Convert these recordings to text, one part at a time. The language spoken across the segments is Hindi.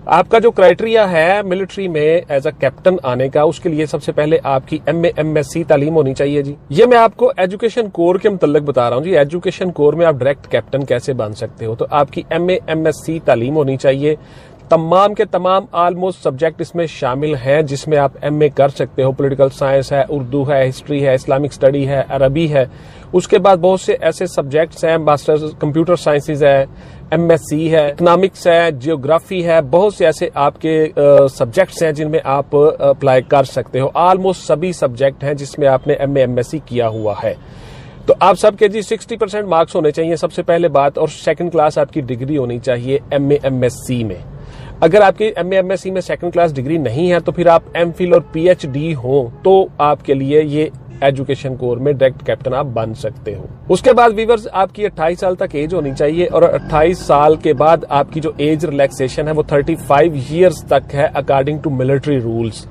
आपका जो क्राइटेरिया है मिलिट्री में एज अ कैप्टन आने का, उसके लिए सबसे पहले आपकी MA MSc तालीम होनी चाहिए जी। ये मैं आपको एजुकेशन कोर के मुतल्लिक बता रहा हूँ जी। एजुकेशन कोर में आप डायरेक्ट कैप्टन कैसे बन सकते हो, तो आपकी MA MSc तालीम होनी चाहिए। तमाम के तमाम ऑलमोस्ट सब्जेक्ट इसमें शामिल हैं जिसमें आप MA कर सकते हो। पॉलिटिकल साइंस है, उर्दू है, हिस्ट्री है, इस्लामिक स्टडी है, अरबी है। उसके बाद बहुत से ऐसे सब्जेक्ट्स हैं, मास्टर्स कंप्यूटर साइंसेज है, MSc है, इकोनॉमिक्स है, जियोग्राफी है, बहुत से ऐसे आपके सब्जेक्ट्स हैं जिनमें आप अप्लाई कर सकते हो। ऑलमोस्ट सभी सब्जेक्ट हैं जिसमें आपने MA MSc किया हुआ है। तो आप सबके जी 60% मार्क्स होने चाहिए सबसे पहले बात, और सेकंड क्लास आपकी डिग्री होनी चाहिए MA MSc में। अगर आपकी MA MSc में सेकंड क्लास डिग्री नहीं है तो फिर आप MPhil और PhD हो तो आपके लिए ये एजुकेशन कोर में डायरेक्ट कैप्टन आप बन सकते हो। उसके बाद वीवर्स आपकी 28 साल तक एज होनी चाहिए, और 28 साल के बाद आपकी जो एज रिलैक्सेशन है वो 35 ईयर्स तक है अकॉर्डिंग टू मिलिट्री रूल्स,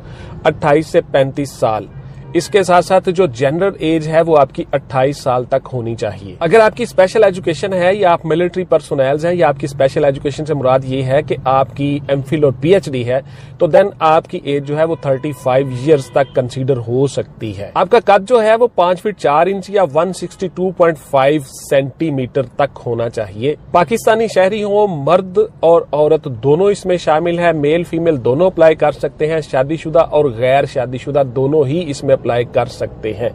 28 से 35 साल। इसके साथ साथ जो जनरल एज है वो आपकी 28 साल तक होनी चाहिए। अगर आपकी स्पेशल एजुकेशन है या आप मिलिट्री पर्सोनल्स हैं, या आपकी स्पेशल एजुकेशन से मुराद ये है कि आपकी MPhil और PhD है, तो देन आपकी एज जो है वो 35 ईयर्स तक कंसीडर हो सकती है। आपका कद जो है वो 5 फीट 4 इंच या 162.5 सेंटीमीटर तक होना चाहिए। पाकिस्तानी शहरी हो, मर्द और औरत दोनों इसमें शामिल है, मेल फीमेल दोनों अप्लाई कर सकते हैं। शादीशुदा और गैर शादीशुदा दोनों ही इसमें अप्लाई कर सकते हैं।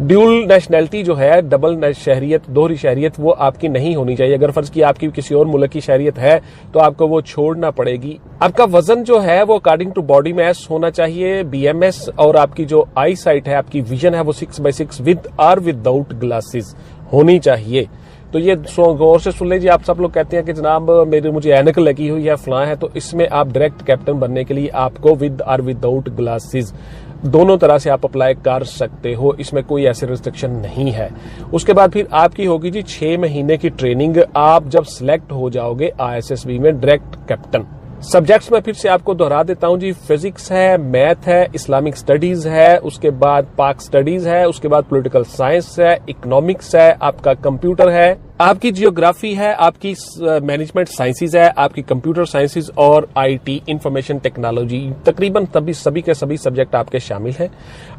ड्यूल नेशनैलिटी जो है, डबल शहरियत, दोहरी शहरियत, वो आपकी नहीं होनी चाहिए। अगर फर्ज की आपकी किसी और मुल्क की शहरियत है तो आपको वो छोड़ना पड़ेगी। आपका वजन जो है वो अकॉर्डिंग टू बॉडी मास होना चाहिए, BMS, और आपकी जो आई साइट है, आपकी विजन है वो 6/6 विद और विदाउट ग्लासेस होनी चाहिए। तो ये गौर से सुन लीजिए। आप सब लोग कहते हैं कि जनाब मुझे ऐनक लगी हुई है, फलां है, तो इसमें आप डायरेक्ट कैप्टन बनने के लिए आपको विद और विदाउट ग्लासेस दोनों तरह से आप अप्लाई कर सकते हो, इसमें कोई ऐसे रिस्ट्रिक्शन नहीं है। उसके बाद फिर आपकी होगी जी 6 महीने की ट्रेनिंग। आप जब सिलेक्ट हो जाओगे ISSB में डायरेक्ट कैप्टन। सब्जेक्ट्स में फिर से आपको दोहरा देता हूं जी, फिजिक्स है, मैथ है, इस्लामिक स्टडीज है, उसके बाद पाक स्टडीज है, उसके बाद पॉलिटिकल साइंस है, इकोनॉमिक्स है, आपका कंप्यूटर है, आपकी जियोग्राफी है, आपकी मैनेजमेंट साइंसेज है, आपकी कंप्यूटर साइंसेज और IT इंफॉर्मेशन टेक्नोलॉजी। तकरीबन सभी के सभी सब्जेक्ट आपके शामिल हैं।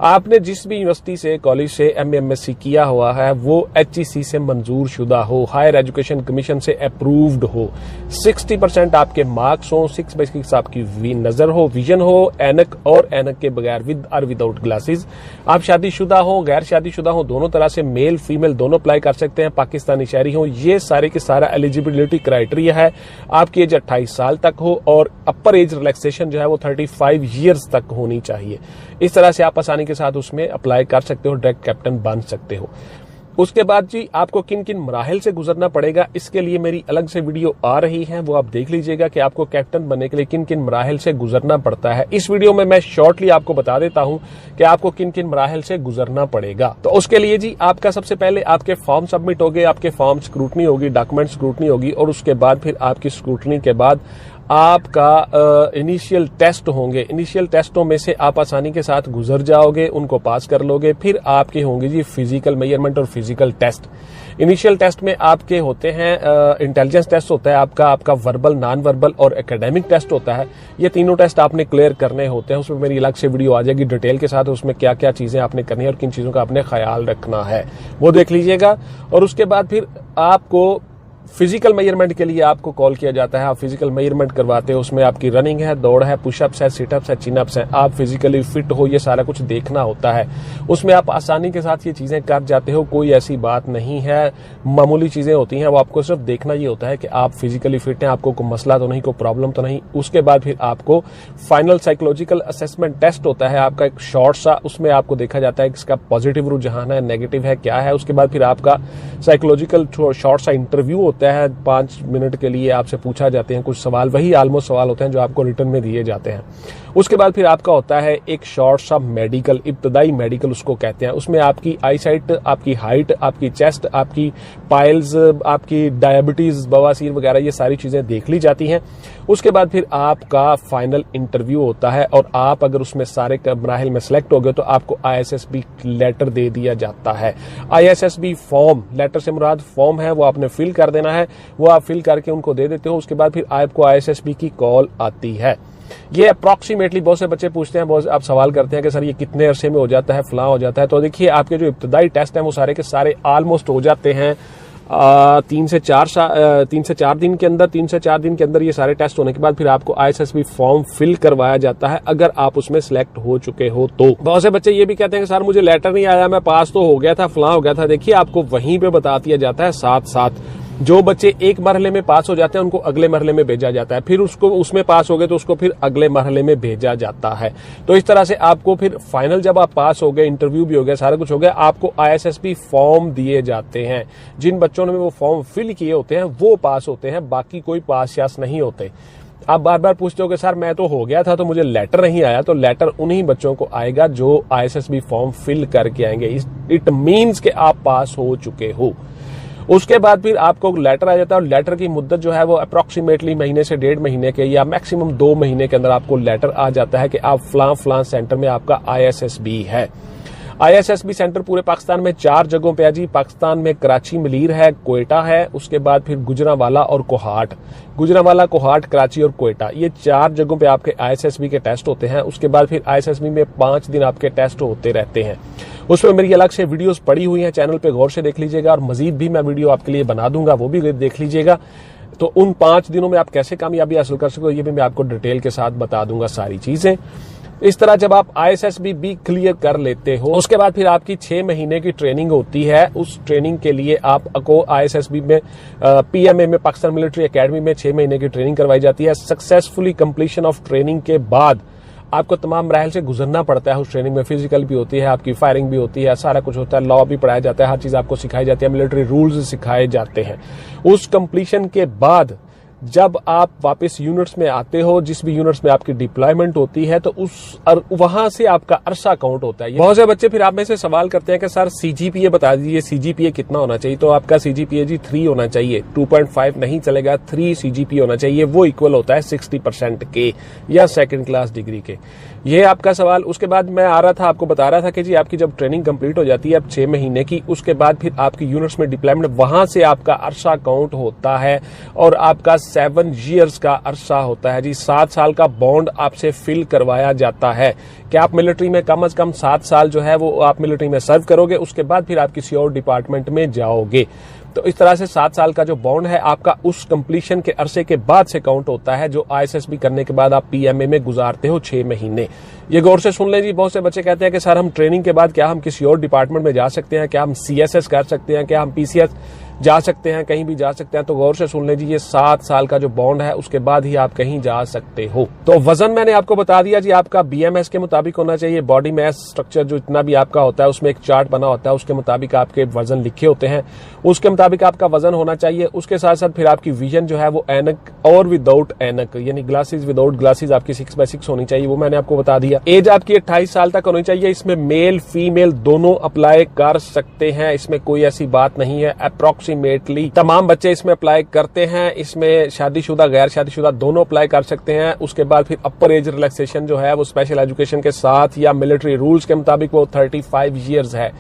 आपने जिस भी यूनिवर्सिटी से, कॉलेज से MA MSc किया हुआ है वो HEC से मंजूर शुदा हो, हायर एजुकेशन कमीशन से अप्रूव्ड हो, 60% आपके मार्क्स हो, 6/6 आपकी नजर हो, विजन हो, ऐनक और ऐनक के बगैर विद और विदाउट ग्लासेस। आप शादीशुदा हो, गैर शादीशुदा हो, दोनों तरह से मेल फीमेल दोनों अप्लाई कर सकते हैं, पाकिस्तानी शहरी हो। ये सारे के सारा एलिजिबिलिटी क्राइटेरिया है। आपकी एज 28 साल तक हो और अपर एज रिलैक्सेशन जो है वो 35 ईयर्स तक होनी चाहिए। इस तरह से आप आसानी के साथ उसमें अप्लाई कर सकते हो, डायरेक्ट कैप्टन बन सकते हो। उसके बाद जी आपको किन किन मराहिल से गुजरना पड़ेगा, इसके लिए मेरी अलग से वीडियो आ रही है, वो आप देख लीजिएगा कि आपको कैप्टन बनने के लिए किन किन मराहिल से गुजरना पड़ता है। इस वीडियो में मैं शॉर्टली आपको बता देता हूं कि आपको किन किन मराहिल से गुजरना पड़ेगा। तो उसके लिए जी आपका सबसे पहले आपके फॉर्म सबमिट होंगे, आपके फॉर्म स्क्रूटनी होगी, डॉक्यूमेंट स्क्रूटनी होगी, और उसके बाद फिर आपकी स्क्रूटनी के बाद आपका इनिशियल टेस्ट होंगे। इनिशियल टेस्टों में से आप आसानी के साथ गुजर जाओगे, उनको पास कर लोगे। फिर आपके होंगे जी फिजिकल मेजरमेंट और फिजिकल टेस्ट। इनिशियल टेस्ट में आपके होते हैं इंटेलिजेंस टेस्ट होता है आपका वर्बल, नॉन वर्बल और एकेडमिक टेस्ट होता है। ये तीनों टेस्ट आपने क्लियर करने होते हैं। उसमें मेरी अलग से वीडियो आ जाएगी डिटेल के साथ, उसमें क्या क्या चीजें आपने करनी है और किन चीजों का आपने ख्याल रखना है वो देख लीजिएगा। और उसके बाद फिर आपको फिजिकल मेजरमेंट के लिए आपको कॉल किया जाता है। आप फिजिकल मेजरमेंट करवाते हो, उसमें आपकी रनिंग है, दौड़ है, पुशअप्स है, सिटअप्स है, चिनअप्स है, आप फिजिकली फिट हो, ये सारा कुछ देखना होता है। उसमें आप आसानी के साथ ये चीजें कर जाते हो, कोई ऐसी बात नहीं है, मामूली चीजें होती हैं। वो आपको सिर्फ देखना ये होता है कि आप फिजिकली फिट हैं, आपको कोई मसला तो नहीं, कोई प्रॉब्लम तो नहीं। उसके बाद फिर आपको फाइनल साइकोलॉजिकल असेसमेंट टेस्ट होता है आपका एक शॉर्ट सा, उसमें आपको देखा जाता है कि इसका पॉजिटिव रुझान है, नेगेटिव है, क्या है। उसके बाद फिर आपका साइकोलॉजिकल शॉर्ट सा इंटरव्यू होता है, 5 मिनट के लिए आपसे पूछा जाते हैं कुछ सवाल, वही ऑलमोस्ट सवाल होते हैं जो आपको रिटर्न में दिए जाते हैं। उसके बाद फिर आपका होता है एक शॉर्ट सा मेडिकल, इब्तदाई मेडिकल उसको कहते हैं। उसमें आपकी आई साइट, आपकी हाइट, आपकी चेस्ट, आपकी पाइल्स, आपकी डायबिटीज, बवासीर वगैरह ये सारी चीजें देख ली जाती हैं। उसके बाद फिर आपका फाइनल इंटरव्यू होता है, और आप अगर उसमें सारे मराहिल में सेलेक्ट हो गए तो आपको ISSB लेटर दे दिया जाता है। ISSB फॉर्म, लेटर से मुराद फॉर्म है, वो आपने फिल कर देना देना है वो आप फिल करके उनको दे देते हो। उसके बाद फिर आपको ISSB की कॉल आती है। ये अप्रॉक्सीमेटली बहुत से बच्चे पूछते हैं, बहुत आप सवाल करते हैं कि सर ये कितने अरसे में हो जाता है, फलां हो जाता है। तो देखिए आपके जो इब्तदाई टेस्ट हैं वो सारे के सारे ऑलमोस्ट हो जाते हैं 3 से 4 दिन के अंदर ये सारे टेस्ट होने के बाद फिर आपको ISSB फॉर्म फिल करवाया जाता है, अगर आप उसमें सिलेक्ट हो चुके हो तो। बहुत से बच्चे ये भी कहते हैं कि सर मुझे लेटर नहीं आया, मैं पास तो हो गया था, फलां हो गया था। देखिए आपको वहीं पे बता दिया जाता है साथ साथ। जो बच्चे एक मरहले में पास हो जाते हैं उनको अगले मरहले में भेजा जाता है, फिर उसको उसमें पास हो गए तो उसको फिर अगले मरहले में भेजा जाता है। तो इस तरह से आपको फिर फाइनल जब आप पास हो गए, इंटरव्यू भी हो गया, सारा कुछ हो गया, आपको ISSB फॉर्म दिए जाते हैं। जिन बच्चों ने वो फॉर्म फिल किए होते हैं वो पास होते हैं, बाकी कोई पास यास नहीं होते। आप बार बार पूछते हो कि सर मैं तो हो गया था तो मुझे लेटर नहीं आया, तो लेटर उन्हीं बच्चों को आएगा जो ISSB फॉर्म फिल करके आएंगे। इट मीन्स कि आप पास हो चुके हो। उसके बाद फिर आपको लेटर आ जाता है और लेटर की मुद्दत जो है वो अप्रॉक्सीमेटली महीने से 1.5 महीने के या मैक्सिमम 2 महीने के अंदर आपको लेटर आ जाता है कि आप फलां सेंटर में आपका ISSB है। ISSB सेंटर पूरे पाकिस्तान में 4 जगहों पे है जी। पाकिस्तान में कराची, मलीर है, कोयटा है, उसके बाद फिर गुजरांवाला और कोहाट। गुजरांवाला, कोहाट, कराची और कोयटा, ये 4 जगहों पे आपके ISSB के टेस्ट होते हैं। उसके बाद फिर ISSB में 5 दिन आपके टेस्ट होते रहते हैं। उसमें मेरी अलग से वीडियोस पड़ी हुई हैं, चैनल पे गौर से देख लीजिएगा, और मजीद भी मैं वीडियो आपके लिए बना दूंगा, वो भी देख लीजिएगा। तो उन 5 दिनों में आप कैसे कामयाबी हासिल कर सकते हो ये भी मैं आपको डिटेल के साथ बता दूंगा सारी चीजें। इस तरह जब आप ISSB भी क्लियर कर लेते हो उसके बाद फिर आपकी 6 महीने की ट्रेनिंग होती है। उस ट्रेनिंग के लिए आपको ISSB में PMA में, पाकिस्तान मिलिट्री एकेडमी में 6 महीने की ट्रेनिंग करवाई जाती है। सक्सेसफुली कंप्लीशन ऑफ ट्रेनिंग के बाद आपको तमाम मराहल से गुजरना पड़ता है। उस ट्रेनिंग में फिजिकल भी होती है, आपकी फायरिंग भी होती है, सारा कुछ होता है, लॉ भी पढ़ाया जाता है, हर चीज आपको सिखाई जाती है, मिलिट्री रूल्स सिखाए जाते हैं। उस कंप्लीशन के बाद जब आप वापस यूनिट्स में आते हो, जिस भी यूनिट्स में आपकी डिप्लॉयमेंट होती है, तो वहां से आपका अरसा काउंट होता है। बहुत से बच्चे फिर आप में से सवाल करते हैं कि सर CGPA बता दीजिए, CGPA कितना होना चाहिए। तो आपका CGPA जी 3 होना चाहिए, 2.5 नहीं चलेगा, 3 CGPA होना चाहिए। वो इक्वल होता है 60% के या 2nd क्लास डिग्री के। ये आपका सवाल। उसके बाद मैं आ रहा था, आपको बता रहा था कि जी आपकी जब ट्रेनिंग कंप्लीट हो जाती है अब 6 महीने की, उसके बाद फिर आपकी यूनिट्स में डिप्लॉयमेंट, वहां से आपका अरसा काउंट होता है और आपका 7 ईयर्स का अरसा होता है जी। 7 साल का बॉन्ड आपसे फिल करवाया जाता है कि आप मिलिट्री में कम से कम 7 साल जो है वो आप मिलिट्री में सर्व करोगे, उसके बाद फिर आप किसी और डिपार्टमेंट में जाओगे। तो इस तरह से 7 साल का जो बॉन्ड है आपका उस कंप्लीशन के अरसे के बाद से काउंट होता है, जो ISSB करने के बाद आप PMA में गुजारते हो 6 महीने। ये गौर से सुन लें जी। बहुत से बच्चे कहते हैं कि सर हम ट्रेनिंग के बाद क्या हम किसी और डिपार्टमेंट में जा सकते हैं, क्या हम CSS कर सकते हैं, क्या हम PCS जा सकते हैं, कहीं भी जा सकते हैं। तो गौर से सुन लें जी, ये 7 साल का जो बॉन्ड है उसके बाद ही आप कहीं जा सकते हो। तो वजन मैंने आपको बता दिया जी, आपका BMS के मुताबिक होना चाहिए। बॉडी मास स्ट्रक्चर जो इतना भी आपका होता है उसमें एक चार्ट बना होता है, उसके मुताबिक आपके वजन लिखे होते हैं, उसके मुताबिक आपका वजन होना चाहिए। उसके साथ साथ फिर आपकी विजन जो है वो ऐनक और विदाउट ऐनक, यानी ग्लासेस विदाउट ग्लासेस आपकी 6x6 होनी चाहिए, वो मैंने आपको बता दिया। एज आपकी 28 साल तक होनी चाहिए। इसमें मेल फीमेल दोनों अप्लाई कर सकते हैं, इसमें कोई ऐसी बात नहीं है। अप्रोक्सीमेटली तमाम बच्चे इसमें अप्लाई करते हैं। इसमें शादीशुदा गैर शादीशुदा दोनों अप्लाई कर सकते हैं। उसके बाद फिर अपर एज रिलैक्सेशन जो है वो स्पेशल एजुकेशन के साथ या मिलिट्री रूल्स के मुताबिक वो 35 ईयर्स है,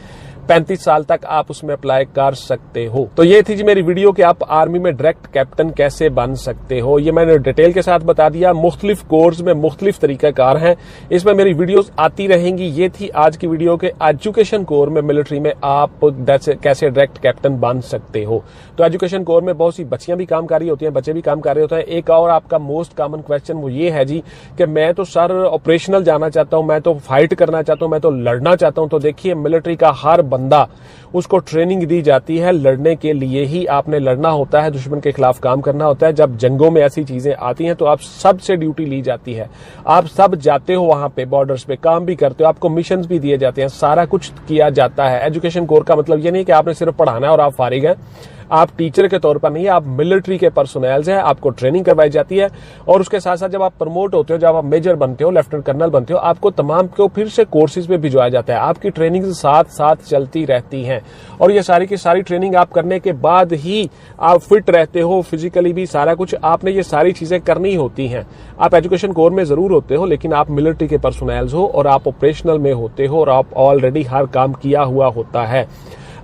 35 साल तक आप उसमें अप्लाई कर सकते हो। तो ये थी जी मेरी वीडियो कि आप आर्मी में डायरेक्ट कैप्टन कैसे बन सकते हो। ये मैंने डिटेल के साथ बता दिया। मुख्तलिफ कोर्स में मुख्तलिफ तरीकाकार हैं, इसमें मेरी वीडियोस आती रहेंगी। ये थी आज की वीडियो के एजुकेशन कोर में मिलिट्री में आप कैसे डायरेक्ट कैप्टन बन सकते हो। तो एजुकेशन कोर में बहुत सी बच्चियां भी काम कर रही होती हैं, बच्चे भी काम कर रहे होते हैं। एक और आपका मोस्ट कॉमन क्वेश्चन वो ये है जी कि मैं तो सर ऑपरेशनल जाना चाहता हूं, मैं तो फाइट करना चाहता हूं, मैं तो लड़ना चाहता हूं। तो देखिए मिलिट्री का हर बंदा, उसको ट्रेनिंग दी जाती है लड़ने के लिए ही। आपने लड़ना होता है, दुश्मन के खिलाफ काम करना होता है। जब जंगों में ऐसी चीजें आती हैं तो आप सबसे ड्यूटी ली जाती है, आप सब जाते हो वहां पे, बॉर्डर्स पे काम भी करते हो, आपको मिशंस भी दिए जाते हैं, सारा कुछ किया जाता है। एजुकेशन कोर का मतलब ये नहीं कि आपने सिर्फ पढ़ाना है और आप फारिग हैं। आप टीचर के तौर पर नहीं, आप मिलिट्री के पर्सोनल्स हैं, आपको ट्रेनिंग करवाई जाती है। और उसके साथ साथ जब आप प्रमोट होते हो, जब आप मेजर बनते हो, लेफ्टिनेंट कर्नल बनते हो, आपको तमाम को फिर से कोर्सेज पे भिजवाया जाता है। आपकी ट्रेनिंग साथ साथ चलती रहती हैं और ये सारी की सारी ट्रेनिंग आप करने के बाद ही आप फिट रहते हो, फिजिकली भी सारा कुछ आपने ये सारी चीजें करनी होती हैं। आप एजुकेशन कोर में जरूर होते हो, लेकिन आप मिलिट्री के पर्सोनल्स हो और आप ऑपरेशनल में होते हो और आप ऑलरेडी हर काम किया हुआ होता है।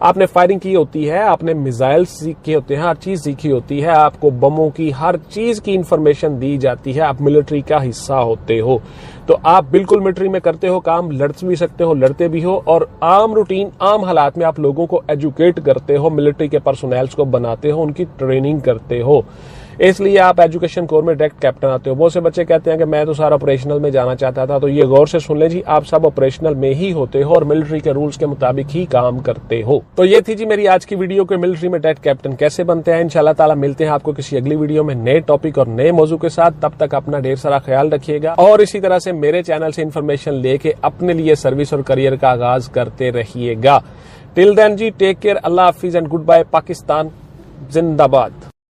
आपने फायरिंग की होती है, आपने मिसाइल सीखे होते हैं, हर चीज सीखी होती है, आपको बमों की हर चीज की इंफॉर्मेशन दी जाती है, आप मिलिट्री का हिस्सा होते हो। तो आप बिल्कुल मिलिट्री में करते हो काम, लड़ भी सकते हो, लड़ते भी हो, और आम रूटीन आम हालात में आप लोगों को एजुकेट करते हो, मिलिट्री के पर्सोनेल्स को बनाते हो, उनकी ट्रेनिंग करते हो। इसलिए आप एजुकेशन कोर में डायरेक्ट कैप्टन आते हो। बहुत से बच्चे कहते हैं कि मैं तो सारा ऑपरेशनल में जाना चाहता था, तो ये गौर से सुन लें जी, आप सब ऑपरेशनल में ही होते हो और मिलिट्री के रूल्स के मुताबिक ही काम करते हो। तो ये थी जी मेरी आज की वीडियो के मिलिट्री में डायरेक्ट कैप्टन कैसे बनते हैं। इंशाल्लाह ताला मिलते हैं आपको किसी अगली वीडियो में नए टॉपिक और नए मौजू के साथ। तब तक अपना ढेर सारा ख्याल रखिएगा और इसी तरह से मेरे चैनल से इन्फॉर्मेशन लेके अपने लिए सर्विस और करियर का आगाज करते रहिएगा। टिल देन जी, टेक केयर, अल्लाह हाफिज एंड गुड बाय। पाकिस्तान जिंदाबाद।